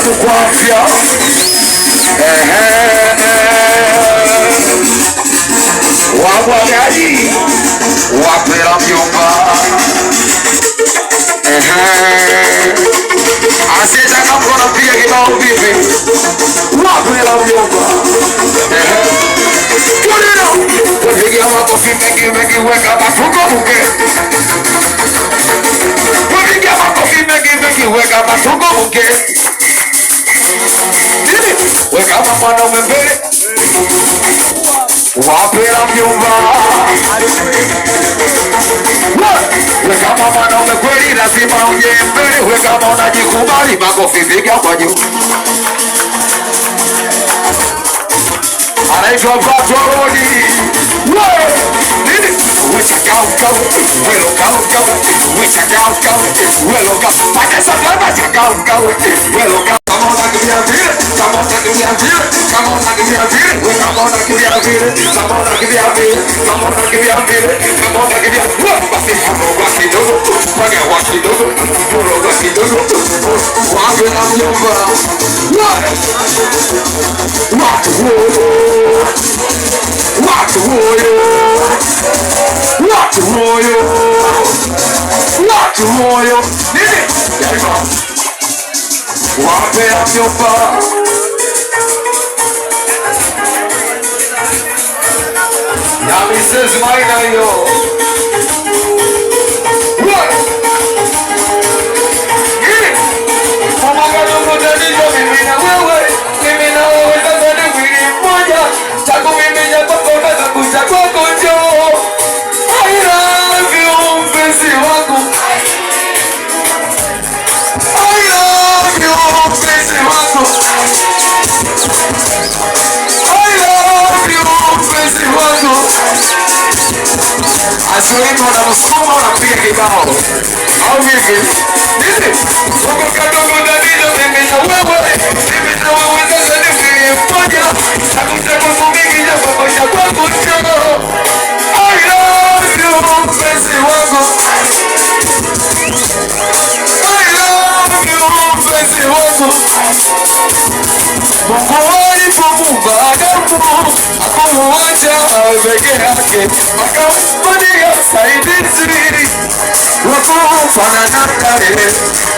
tu kwa afya. Wabwagaji wapela vyomba. Asiyetaka mkono piga kibao vipi? Wapela vyomba. Piga makofi mengi mengi, weka mafungo buke. Piga makofi mengi mengi, weka mafungo buke. Weka mwanaume mbele. Wapela vyomba. Weka mwanaume kweli, lazima uje mbele. Weka unajikubali, makofi piga kwa juu. Anaitwa Pato Rodi. Watu moyo nini? Wapea vyomba. Ya Mrs. Maina yo. What? Nini? Mama kadogo tatizo mimi na wewe. Mimi na wewe sasa ni mwili mmoja. Chaku mimi nyako kona zangu chako njoo. I love you mpenzi wangu. Asiwezi wanamsukuma wanapiga kibao au vipi? Nini? Soko kadogo tatizo mimi na wewe. Mimi na wewe sasa ni mwili mmoja. Hakutaka kumigi ya pamoja kwangu njoo. I love you mpenzi wangu. I love you mpenzi wangu. Mungu alipomuumba Adamu akamwacha peke yake, akampatia msaidizi wa kufanana naye.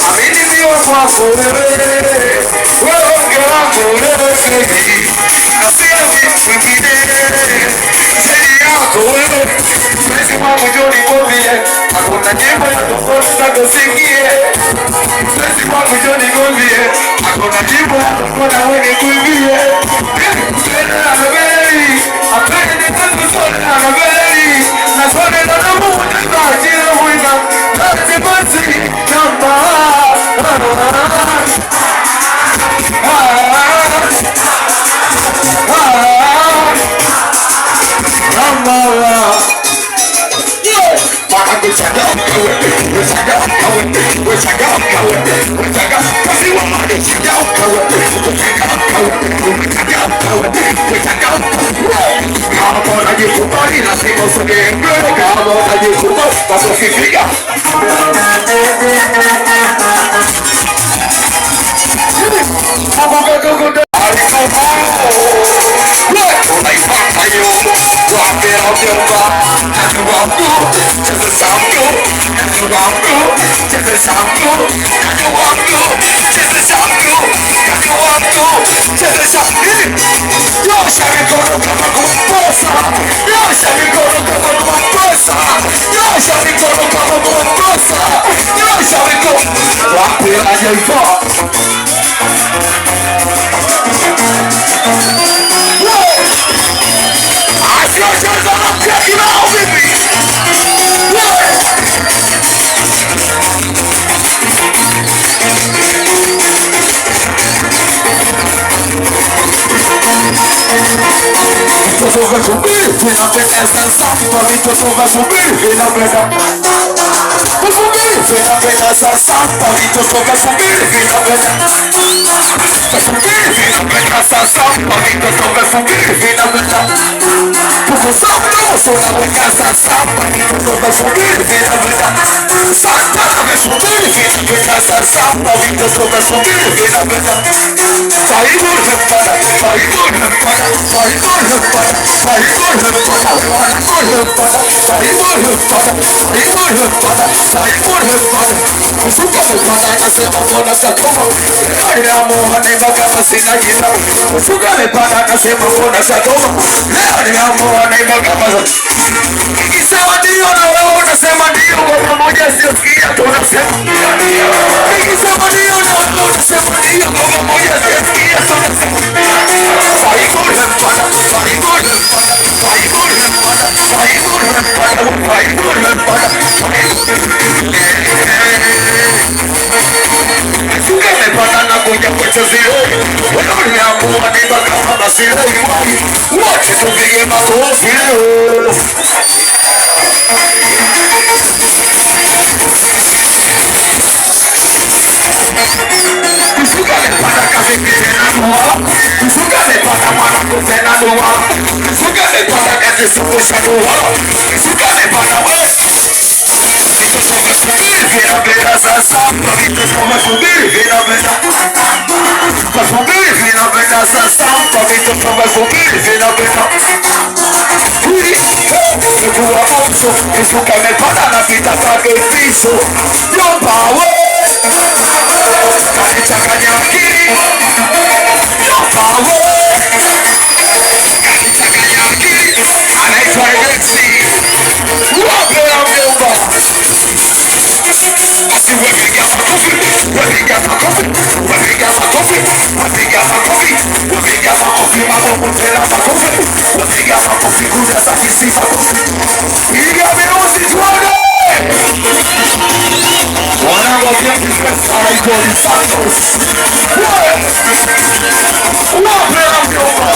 Amini ndio kwako wewe, wewe wangu wewe baby, asiye mwingine zaidi yako wewe. Mpenzi wangu njoo nikwambie, hakuna jambo la kusikie. Mpenzi wangu njoo nikwambie, hakuna jambo la kusikie. Vai subir, finalmente essa palito tu vai subir, finalmente. Vai subir, finalmente essa palito tu vai subir, finalmente. Vai subir, finalmente essa palito tu vai subir, finalmente. Tu sabe sola la casa samba y no me subir vida vida santa me subir vida samba y no me subir vida vida saímos de para saímos de para saímos de para saímos de para saímos de para saímos de para saímos de para saímos de para suka de para nasema bona sakoma leo amor ni makama sina jina suka de para nasema bona sakoma leo amor ni makama ikisema ndio na wewe unasema ndio kwa pamoja siosikia tunasema ikisema ndio na wewe unasema ndio kwa pamoja siosikia tunasema saímos de para saímos de para saímos de para saímos de para saímos de para suka de para na kuja kwetu zile wewe ni amua ni makama basi leo wote tupige makofi leo suka de para kazi tena dua suka de para mwana kutena dua suka de para kazi sukusha dua suka de para wewe vira vira sasa pavito kama subiri vira vira pasubiri vira vira sasa pavito kama subiri vira vira ui kuwa onzo isuka mepana na pita kake piso yo pawe kanichanganya akili yo pawe kanichanganya akili anaitwa Alexi wape ya mjomba wapiga makofi wapiga makofi wapiga makofi wapiga makofi wapiga makofi mabomu tena makofi wapiga makofi kuja za kisifa piga miruzi tuone wanangu vya kifesa Icon Santos wape ya mjomba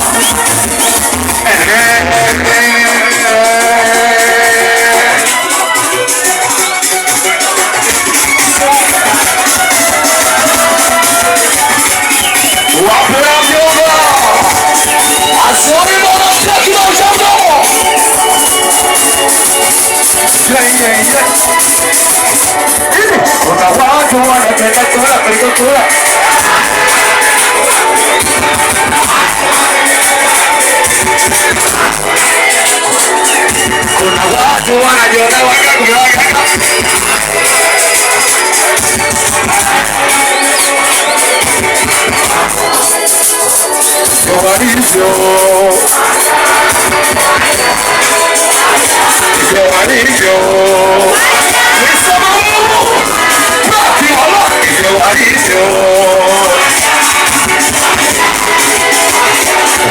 wapea mjomba asoni mwana mtakila ushango kuna watu wanapenda kula kuliko kula kuna watu wanajiona wakakulaga Giovanillo Giovanillo Giovanillo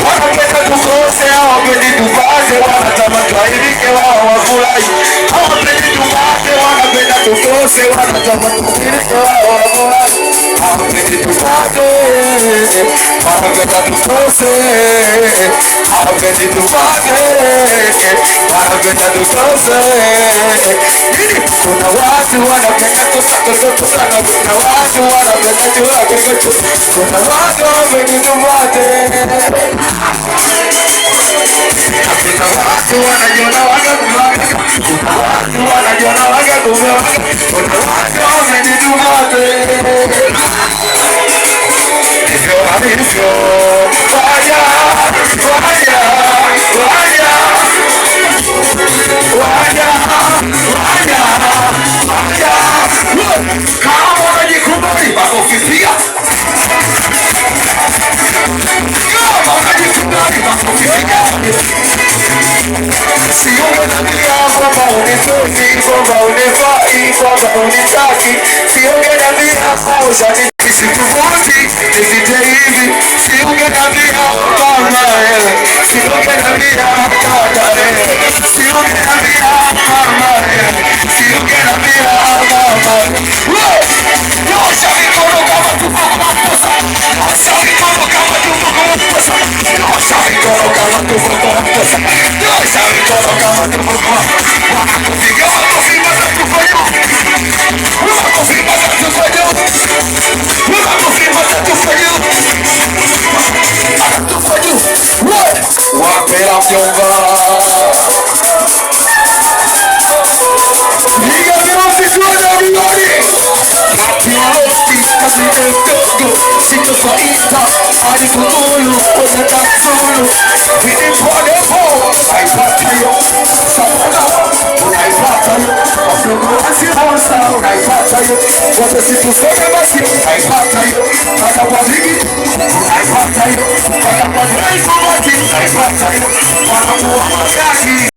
wanapenda tukose hawapendi tupate wanatamani wairike wao wafurahi hawapendi tupate wanapenda tukose wanatamani wairike wao wafurahi hawapendi tupate wanapenda tukose hawapendi tupate wanapenda tukose kuna watu wanapenda tukose na kuna watu wanapenda tukose kuna watu wanapenda tupate kuna watu wanajiona wakakuvaga kuna watu wanajiona wakakuvaga kuna watu wamenidumate hivyo alivyo waja waja waja waja waja waja kama unajikubali makofi pia kama unajikubali makofi pia sio unaniambia kwamba unitoki kwamba unifai kwamba unitaki sio unaniambia kwamba ushanitisifuti nisije hivi sio unaniambia kwamba sio unaniambia kwamba sio unaniambia kwamba sio unaniambia kwamba nyosha mikono kama tuko kwa makosa nyosha mikono kama tuko kwa makosa nyosha mikono kama tuko kwa makosa nyosha mikono kama tuko kwa makosa makofi matatu kwa juu makofi matatu kwa juu makofi matatu kwa juu matatu kwa juu wapela mjomba kazi mdogo sitofaita hadi kungulu unatasulu vinipodefo naipata yo sapona unaipata yo wadogo wasihosa unaipata yo wote situseme basi unaipata yo hata kwa vigi unaipata yo hata kwa draifu waki unaipata yo wanamuwa magani